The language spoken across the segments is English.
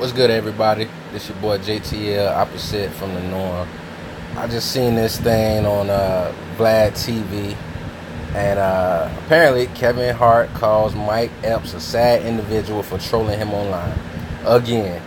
What's good, everybody? This your boy JTL, opposite from the norm. I just seen this thing on Vlad TV, and apparently Kevin Hart calls Mike Epps a sad individual for trolling him online. Again,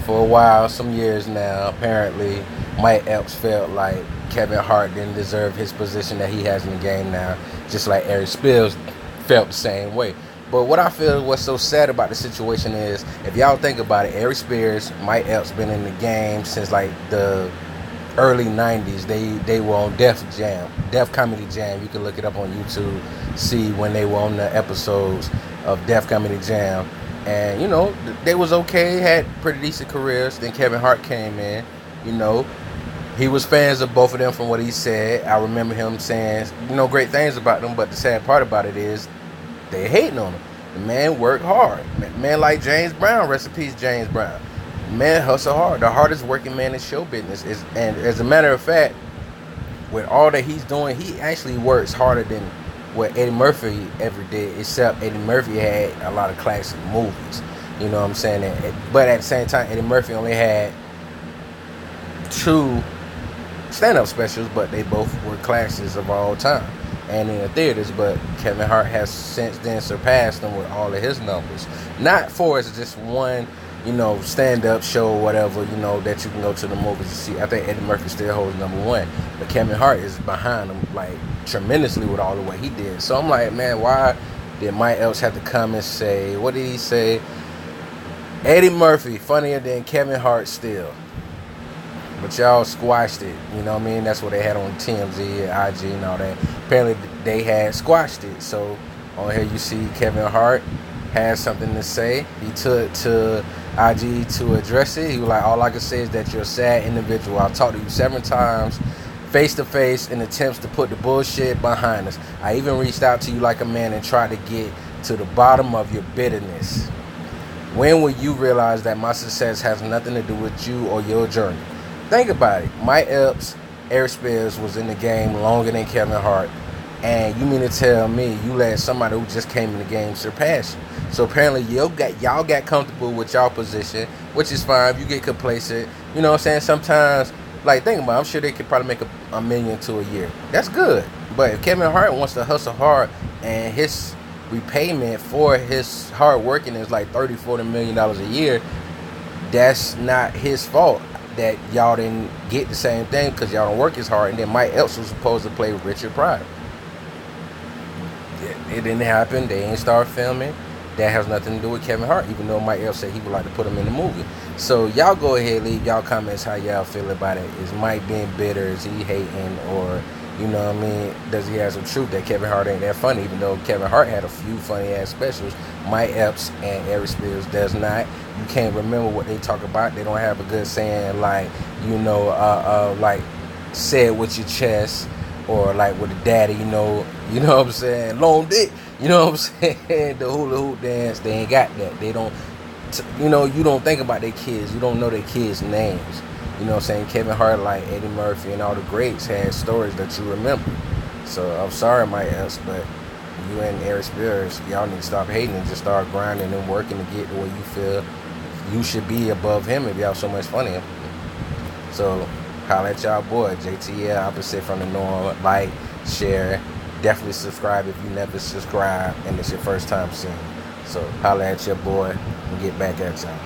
for a while, some years now, apparently Mike Epps felt like Kevin Hart didn't deserve his position that he has in the game now, just like Eric Spills felt the same way. But what I feel what's so sad about the situation is, if y'all think about it, Eric Spears, Mike Epps been in the game since like the early 90s. They were on Def Comedy Jam. You can look it up on YouTube, see when they were on the episodes of Def Comedy Jam. And, they was okay, had pretty decent careers. Then Kevin Hart came in, he was fans of both of them from what he said. I remember him saying, great things about them, but the sad part about it is they hating on him. The man worked hard. Man like James Brown, rest in peace, James Brown. Man hustle hard. The hardest working man in show business and as a matter of fact, with all that he's doing, he actually works harder than what Eddie Murphy ever did, except Eddie Murphy had a lot of classic movies. You know what I'm saying? But at the same time, Eddie Murphy only had 2 stand-up specials, but they both were classics of all time and in the theaters. But Kevin Hart has since then surpassed them with all of his numbers. Not for as just one, stand-up show or whatever, that you can go to the movies to see. I think Eddie Murphy still holds #1, but Kevin Hart is behind him like tremendously with all the way he did. So I'm like, man, why did Mike Epps have to come and say, what did he say? Eddie Murphy funnier than Kevin Hart still. But y'all squashed it, That's what they had on TMZ, IG, and all that. Apparently, they had squashed it. So, on here you see Kevin Hart has something to say. He took to IG to address it. He was like, all I can say is that you're a sad individual. I've talked to you several times, face to face, in attempts to put the bullshit behind us. I even reached out to you like a man and tried to get to the bottom of your bitterness. When will you realize that my success has nothing to do with you or your journey? Think about it. Mike Epps, Eric Spears was in the game longer than Kevin Hart. And you mean to tell me you let somebody who just came in the game surpass you? So apparently y'all got comfortable with y'all position, which is fine. You get complacent. You know what I'm saying? Sometimes, think about it, I'm sure they could probably make a million to a year. That's good. But if Kevin Hart wants to hustle hard and his repayment for his hard working is like $30-40 million a year, that's not his fault that y'all didn't get the same thing because y'all don't work as hard. And then Mike Epps was supposed to play with Richard Pryor. It didn't happen. They ain't start filming. That has nothing to do with Kevin Hart, even though Mike Epps said he would like to put him in the movie. So y'all go ahead, leave y'all comments how y'all feel about it. Is Mike being bitter? Is he hating? Or, does he have some truth that Kevin Hart ain't that funny, even though Kevin Hart had a few funny ass specials? Mike Epps and Eric Spears does not. You can't remember what they talk about. They don't have a good saying like, say it with your chest, or like with the daddy, you know what I'm saying? Long dick, you know what I'm saying? The hula hoop dance, they ain't got that. They don't, you don't think about their kids. You don't know their kids' names. You know what I'm saying? Kevin Hart, like Eddie Murphy and all the greats, had stories that you remember. So I'm sorry, Mike Epps, but you and Eric Spears, y'all need to stop hating and just start grinding and working to get to where you feel you should be above him if y'all so much funnier. So holla at y'all boy, JTL, opposite from the norm. Like, share, definitely subscribe if you never subscribed and it's your first time seeing. So holla at your boy and get back at y'all.